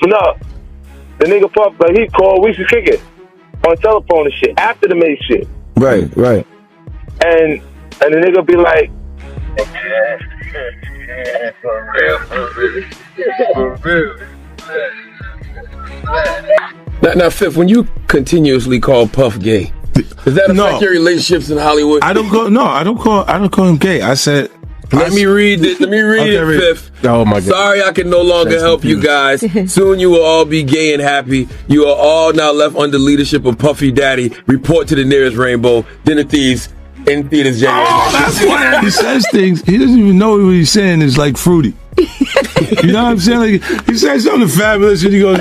No, the nigga Puff, like, he called, we should kick it on telephone and shit after the Mase shit. Right. And the nigga be like, for real. Now, Fifth, when you continuously call Puff gay, does that affect your relationships in Hollywood? I don't call him gay. I said, Let me read it, Fifth. Oh my God. Sorry I can no longer help you guys. Soon you will all be gay and happy. You are all now left under leadership of Puffy Daddy. Report to the nearest rainbow. Dinner Thieves in theaters January. Oh, that's why he says things. He doesn't even know what he's saying is like fruity. You know what I'm saying? Like, he says something fabulous and he goes,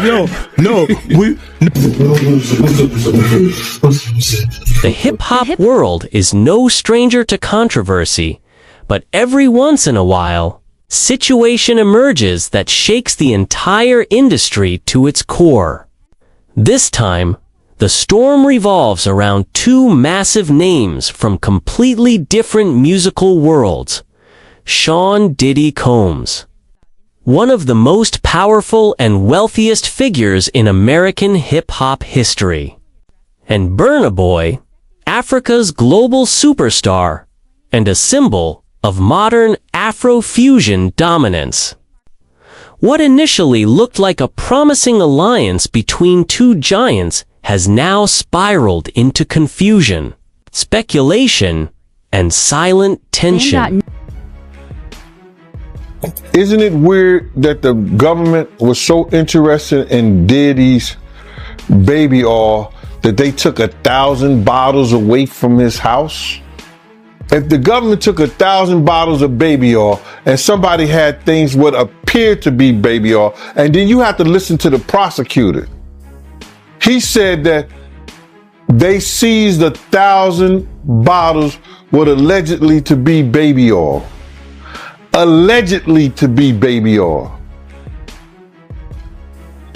The hip-hop world is no stranger to controversy, but every once in a while, situation emerges that shakes the entire industry to its core. This time, the storm revolves around two massive names from completely different musical worlds. Sean Diddy Combs, one of the most powerful and wealthiest figures in American hip-hop history, and Burna Boy, Africa's global superstar and a symbol of modern Afro-fusion dominance. What initially looked like a promising alliance between two giants has now spiraled into confusion, speculation, and silent tension. Isn't it weird that the government was so interested in Diddy's baby oil that they took 1,000 bottles away from his house? If the government took 1,000 bottles of baby oil and somebody had things what appeared to be baby oil, and then you have to listen to the prosecutor. He said that they seized 1,000 bottles what allegedly to be baby oil. Allegedly to be baby oil.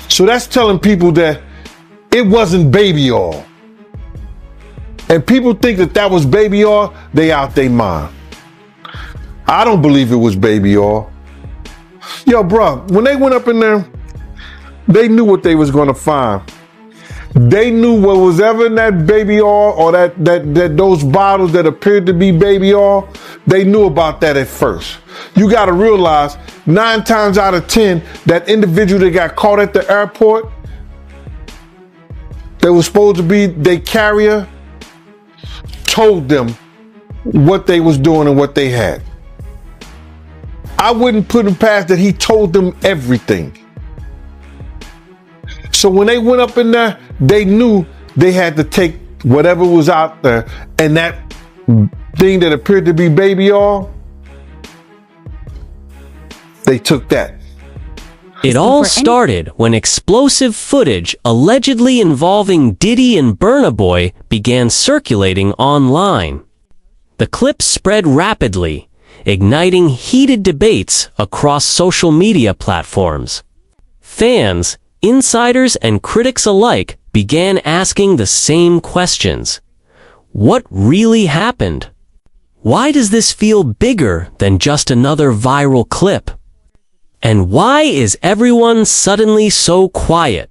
So that's telling people that it wasn't baby oil. And people think that that was baby oil, they out their mind. I don't believe it was baby oil. Yo, bro, when they went up in there, they knew what they was gonna find. They knew what was ever in that baby oil or that those bottles that appeared to be baby oil, they knew about that at first. You gotta realize 9 times out of 10, that individual that got caught at the airport, that was supposed to be their carrier, told them what they was doing and what they had. I wouldn't put him past that he told them everything. So when they went up in there, they knew they had to take whatever was out there, and that thing that appeared to be baby oil, they took that. It all started when explosive footage allegedly involving Diddy and Burna Boy began circulating online. The clips spread rapidly, igniting heated debates across social media platforms. Fans, insiders, and critics alike began asking the same questions. What really happened? Why does this feel bigger than just another viral clip? And why is everyone suddenly so quiet?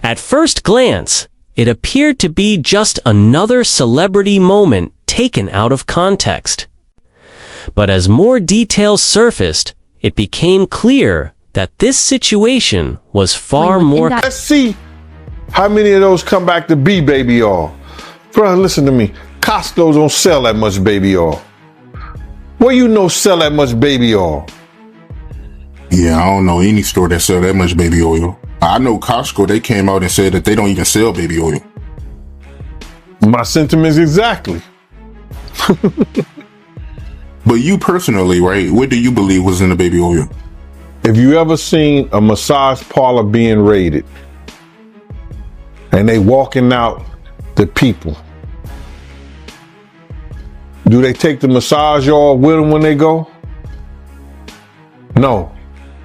At first glance, it appeared to be just another celebrity moment taken out of context. But as more details surfaced, it became clear that this situation was far more... Let's see how many of those come back to be baby oil. Bro, listen to me. Costco don't sell that much baby oil. Where you know sell that much baby oil? Yeah, I don't know any store that sell that much baby oil. I know Costco, they came out and said that they don't even sell baby oil. My sentiments exactly. But you personally, right, what do you believe was in the baby oil? If you ever seen a massage parlor being raided and they walking out the people, do they take the massage oil with them when they go? No.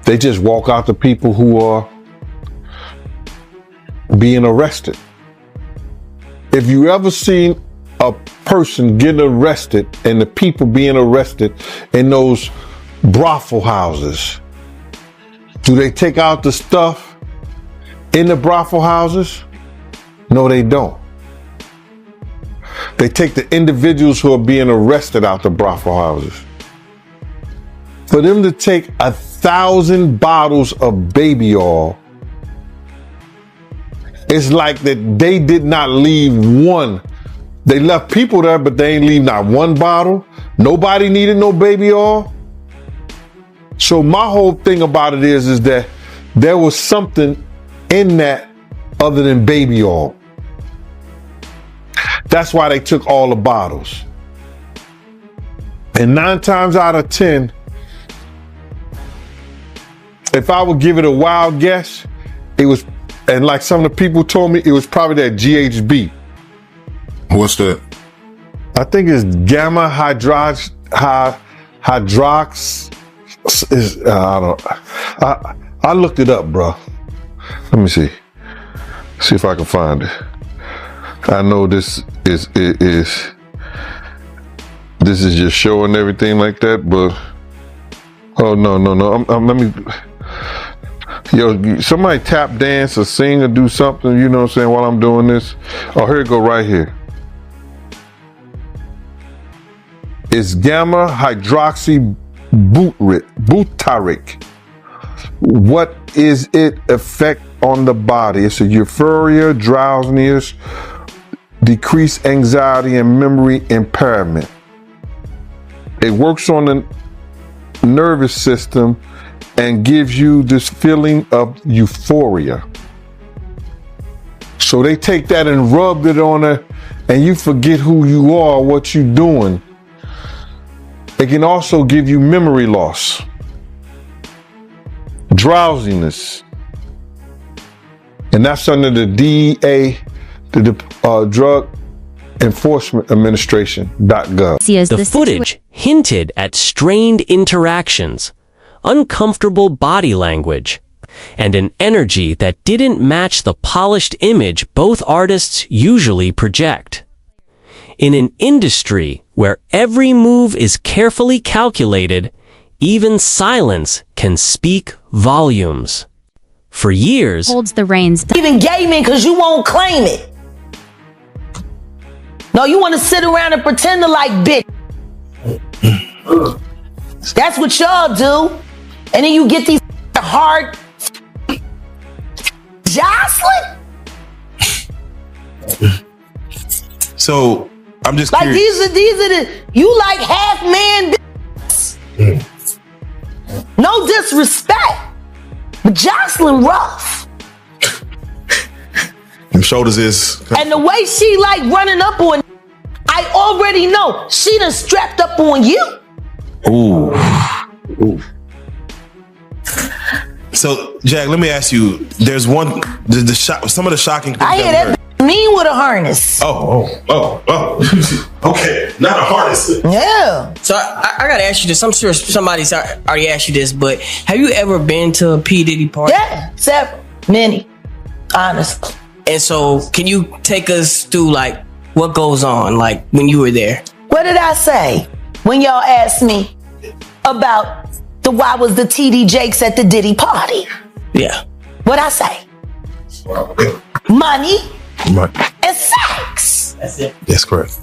They just walk out the people who are being arrested. If you ever seen a person getting arrested and the people being arrested in those brothel houses, do they take out the stuff in the brothel houses? No, they don't. They take the individuals who are being arrested out the brothel houses. For them to take 1,000 bottles of baby oil, it's like that they did not leave one. They left people there, but they ain't leave not one bottle. Nobody needed no baby oil. So my whole thing about it is that there was something in that other than baby oil. That's why they took all the bottles. And 9 times out of 10, if I would give it a wild guess, it was, and like some of the people told me, it was probably that GHB. What's that? I think it's gamma hydrox. I looked it up, bro. Let me see. See if I can find it. I know this is just showing everything like that, but oh no. Let me. Yo, somebody tap dance or sing or do something. You know what I'm saying? While I'm doing this. Oh, here it go right here. It's gamma hydroxy butyric. What is it effect on the body? It's a euphoria, drowsiness, decreased anxiety, and memory impairment. It works on the nervous system and gives you this feeling of euphoria. So they take that and rub it on her, and you forget who you are, what you're doing. It can also give you memory loss, drowsiness, and that's under the DEA, the Drug Enforcement Administration.gov. The footage hinted at strained interactions, uncomfortable body language, and an energy that didn't match the polished image both artists usually project. In an industry where every move is carefully calculated, even silence can speak volumes. For years, holds the reins. Even gaming because you won't claim it. No, you want to sit around and pretend to like bitch. That's what y'all do. And then you get these hard Jocelyn. So I'm just like curious. these are the you like half man. No disrespect, but Jocelyn rough. Them shoulders is. And the way she like running up on, I already know she done strapped up on you. Ooh. So Jack, let me ask you. There's one. Some of the shocking things I hear that mean with a harness. Oh. Okay, not a harness. Yeah. So I gotta ask you this. I'm sure somebody's already asked you this, but have you ever been to a P. Diddy party? Yeah, several, many, honestly. And so, can you take us through like what goes on, like when you were there? What did I say when y'all asked me about why was the TD Jakes at the Diddy party? Yeah. What'd I say? Money and sex. That's it. That's correct.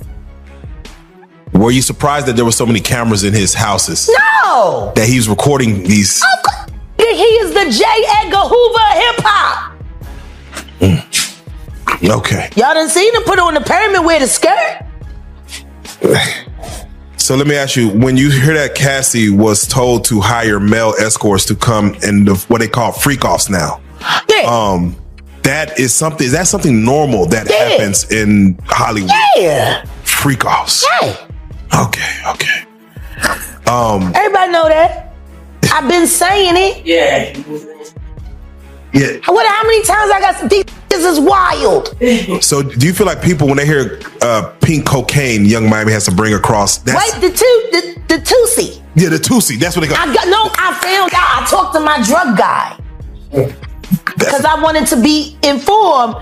Were you surprised that there were so many cameras in his houses? No. That he was recording these? Of course. He is the J. Edgar Hoover of hip hop. Okay. Y'all done seen him put on the pyramid with a skirt? So let me ask you, when you hear that Cassie was told to hire male escorts to come and what they call freak-offs now. Yeah. That is something, is that something normal that happens in Hollywood? Yeah. Freak-offs. Yeah. Okay. Everybody know that. I've been saying it. Yeah. How many times I got some these is wild. So do you feel like people, when they hear pink cocaine, Young Miami has to bring across? Wait, the Tusi. Yeah, the Tusi. That's what they got. I found out. I talked to my drug guy because I wanted to be informed.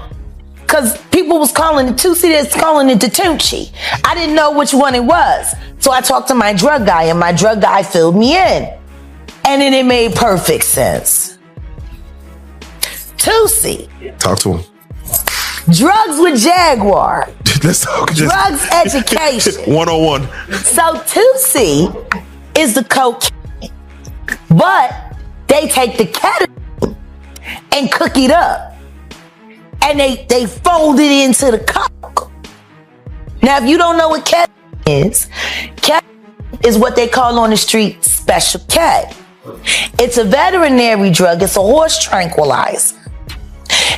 Because people was calling it Tusi, that's calling it the Tunchi. I didn't know which one it was, so I talked to my drug guy, and my drug guy filled me in, and then it made perfect sense. Tootsie. Talk to him. Drugs with Jaguar. Let's talk. Drugs education. 101. So Tootsie is the cocaine, but they take the ketamine and cook it up, and they fold it into the coke. Now, if you don't know what ketamine is what they call on the street Special K. It's a veterinary drug. It's a horse tranquilizer.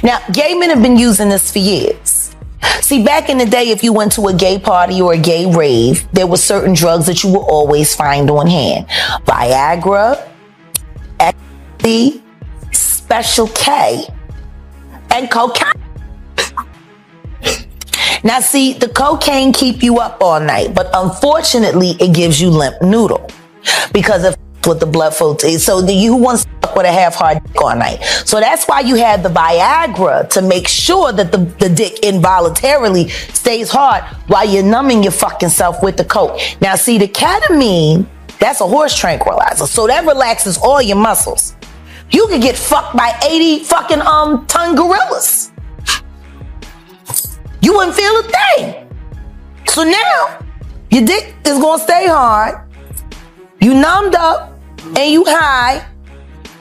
Now, gay men have been using this for years. See, back in the day, if you went to a gay party or a gay rave, there were certain drugs that you would always find on hand. Viagra, ecstasy, Special K, and cocaine. Now, see, the cocaine keep you up all night, but unfortunately, it gives you limp noodle because of with the blood flow. So you want to fuck with a half-hard dick all night. So that's why you have the Viagra, to make sure that the dick involuntarily stays hard while you're numbing your fucking self with the coke. Now, see, the ketamine, that's a horse tranquilizer. So that relaxes all your muscles. You could get fucked by 80 fucking ton gorillas. You wouldn't feel a thing. So now, your dick is gonna stay hard. You numbed up and you high.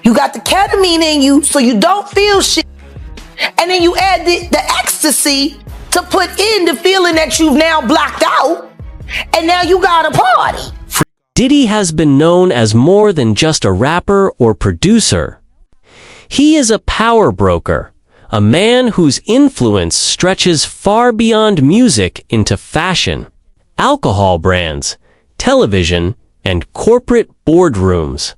You got the ketamine in you so you don't feel shit. And then you add the ecstasy to put in the feeling that you've now blocked out. And now you got a party. Diddy has been known as more than just a rapper or producer. He is a power broker, a man whose influence stretches far beyond music into fashion, alcohol brands, television, and corporate boardrooms.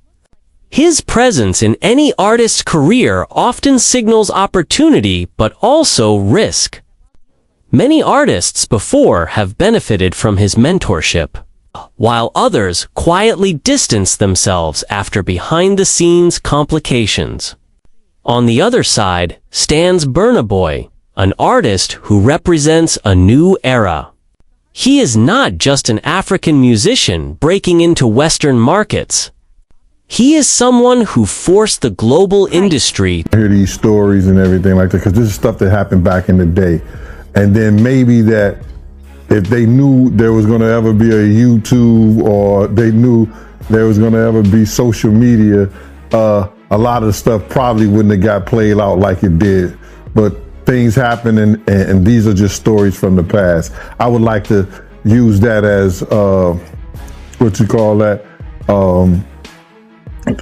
His presence in any artist's career often signals opportunity but also risk. Many artists before have benefited from his mentorship, while others quietly distance themselves after behind-the-scenes complications. On the other side stands Burna Boy, an artist who represents a new era. He is not just an African musician breaking into Western markets. He is someone who forced the global industry. I hear these stories and everything like that because this is stuff that happened back in the day. And then maybe that if they knew there was going to ever be a YouTube or they knew there was going to ever be social media, a lot of the stuff probably wouldn't have got played out like it did. But things happen and these are just stories from the past. I would like to use that as, what you call that?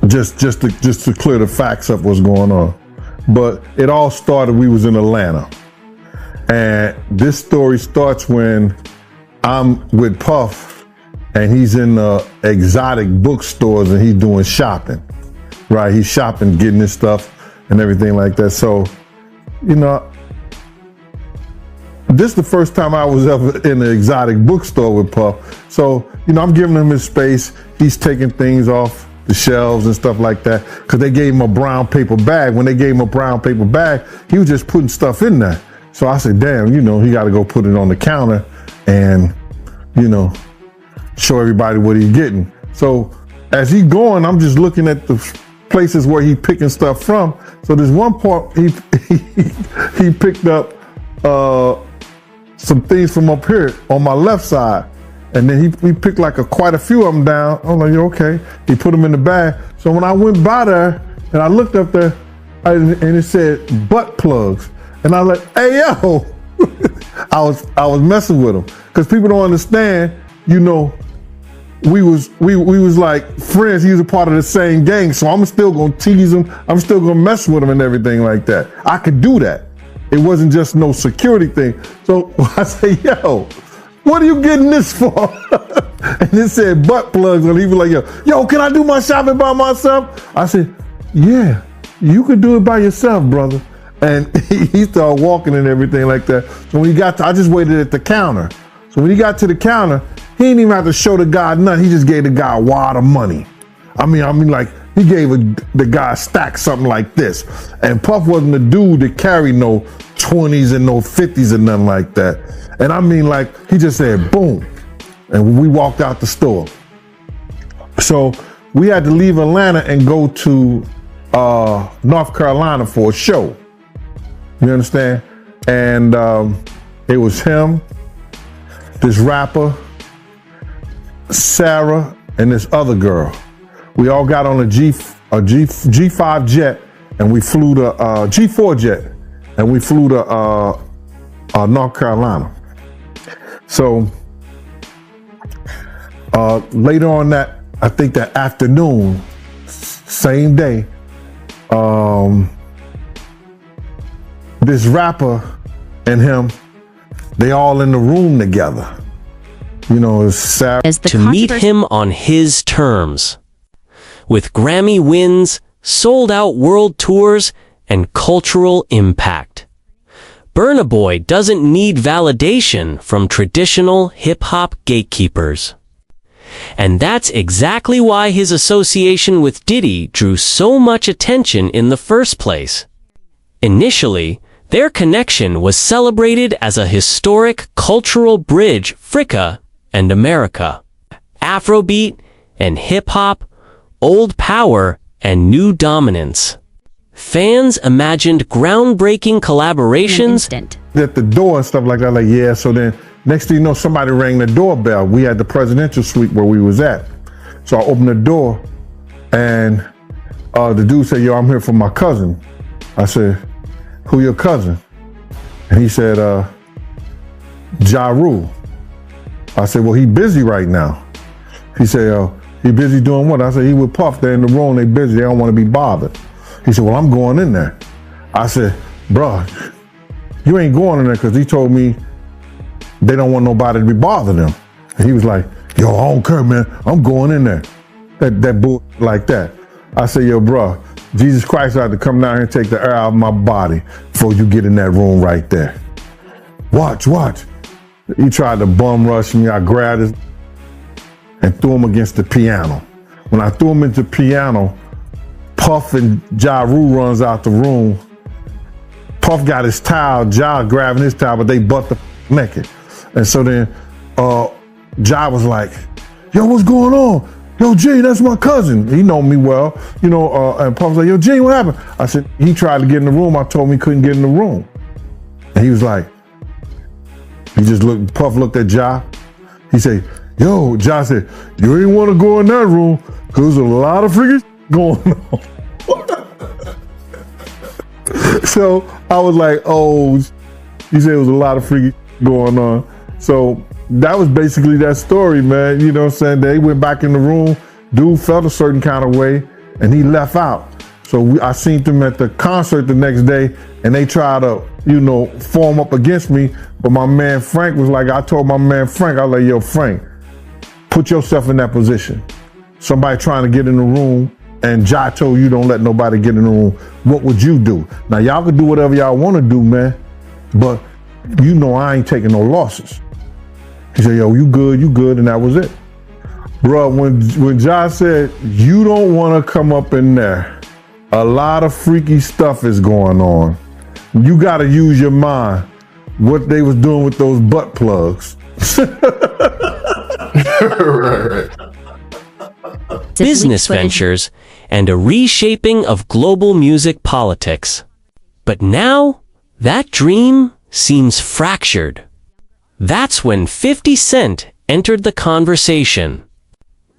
Just to clear the facts up what's going on. But it all started, we was in Atlanta. And this story starts when I'm with Puff and he's in exotic bookstores and he's doing shopping, right? He's shopping, getting his stuff and everything like that. So, you know, this is the first time I was ever in an exotic bookstore with Puff. So, you know, I'm giving him his space. He's taking things off the shelves and stuff like that because they gave him a brown paper bag. When they gave him a brown paper bag, he was just putting stuff in there. So I said, damn, you know, he got to go put it on the counter and, you know, show everybody what he's getting. So as he's going, I'm just looking at the places where he's picking stuff from. So there's one part he picked up some things from up here on my left side. And then he picked like quite a few of them down. I'm like, okay. He put them in the bag. So when I went by there and I looked up there and it said butt plugs. And I was like, hey, yo, I was messing with him. Because people don't understand, you know, we was like friends. He was a part of the same gang. So I'm still going to tease him. I'm still going to mess with him and everything like that. I could do that. It wasn't just no security thing. So I say, yo, what are you getting this for? And it said butt plugs. And he was like, yo, can I do my shopping by myself? I said, yeah, you could do it by yourself, brother. And he started walking and everything like that. So when he got to, I just waited at the counter. So when he got to the counter, he didn't even have to show the guy nothing. He just gave the guy a wad of money. I mean, like he gave the guy a stack, something like this. And Puff wasn't the dude that carried no 20s and no 50s and nothing like that. And I mean, like he just said, boom. And we walked out the store. So we had to leave Atlanta and go to North Carolina for a show. You understand? And it was him, this rapper, Sarah, and this other girl. We all got on a G5 jet, and we flew to G4 jet, and we flew to North Carolina. So later on that, I think that afternoon, same day, this rapper and him, they all in the room together. You know, Sarah. To meet him on his terms. With Grammy wins, sold-out world tours, and cultural impact. Burna Boy doesn't need validation from traditional hip-hop gatekeepers. And that's exactly why his association with Diddy drew so much attention in the first place. Initially, their connection was celebrated as a historic cultural bridge Africa and America. Afrobeat and hip-hop, old power and new dominance. Fans imagined groundbreaking collaborations. At the door and stuff like that, like, yeah, so then next thing you know, somebody rang the doorbell. We had the presidential suite where we was at. So I opened the door and the dude said, yo, I'm here for my cousin. I said, who your cousin? And he said, Ja Rule. I said, well, he busy right now. He said, he busy doing what? I said, he with Puff, they're in the room, they busy, they don't want to be bothered. He said, well, I'm going in there. I said, bro, you ain't going in there because he told me they don't want nobody to be bothering them. And he was like, yo, I don't care, man, I'm going in there. That bull like that. I said, yo, bro, Jesus Christ had to come down here and take the air out of my body before you get in that room right there. Watch. He tried to bum rush me. I grabbed his and threw him against the piano. When I threw him into the piano, Puff and Ja Rule runs out the room. Puff got his towel, Ja grabbing his towel, but they butt the naked. And so then Ja was like, yo, what's going on? Yo, G, that's my cousin. He know me well, you know, and Puff was like, yo, G, what happened? I said, he tried to get in the room. I told him he couldn't get in the room. And he was like, Puff looked at Ja. He said, yo, Ja said, you ain't want to go in that room because there's a lot of freaking going on. So I was like, oh, he said it was a lot of freaking going on. So that was basically that story, man. You know what I'm saying? They went back in the room. Dude felt a certain kind of way and he left out. So I seen them at the concert the next day and they tried to, you know, form up against me. But my man Frank was like, I told my man Frank, I was like, yo, Frank, put yourself in that position. Somebody trying to get in the room and Ja told you don't let nobody get in the room. What would you do? Now y'all can do whatever y'all want to do, man. But you know I ain't taking no losses. He said, yo, you good, and that was it. Bro, when Ja said, you don't want to come up in there, a lot of freaky stuff is going on. You got to use your mind. What they was doing with those butt plugs. Right. Business ventures, and a reshaping of global music politics. But now, that dream seems fractured. That's when 50 Cent entered the conversation.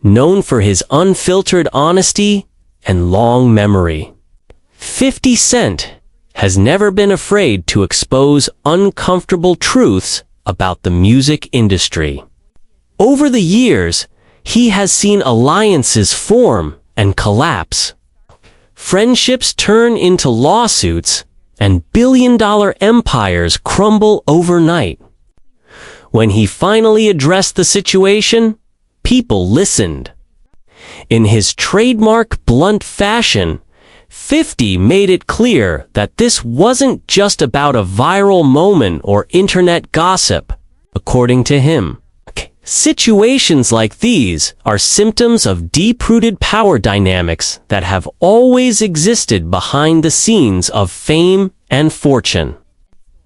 Known for his unfiltered honesty and long memory, 50 Cent has never been afraid to expose uncomfortable truths about the music industry. Over the years, he has seen alliances form and collapse, friendships turn into lawsuits, and billion-dollar empires crumble overnight. When he finally addressed the situation, people listened. In his trademark blunt fashion, 50 made it clear that this wasn't just about a viral moment or internet gossip, according to him. Situations like these are symptoms of deep-rooted power dynamics that have always existed behind the scenes of fame and fortune.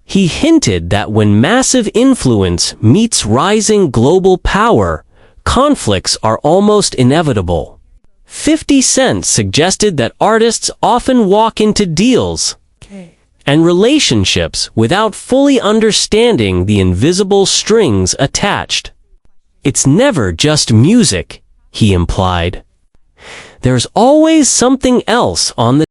He hinted that when massive influence meets rising global power, conflicts are almost inevitable. 50 Cent suggested that artists often walk into deals and relationships without fully understanding the invisible strings attached. It's never just music, he implied. There's always something else on the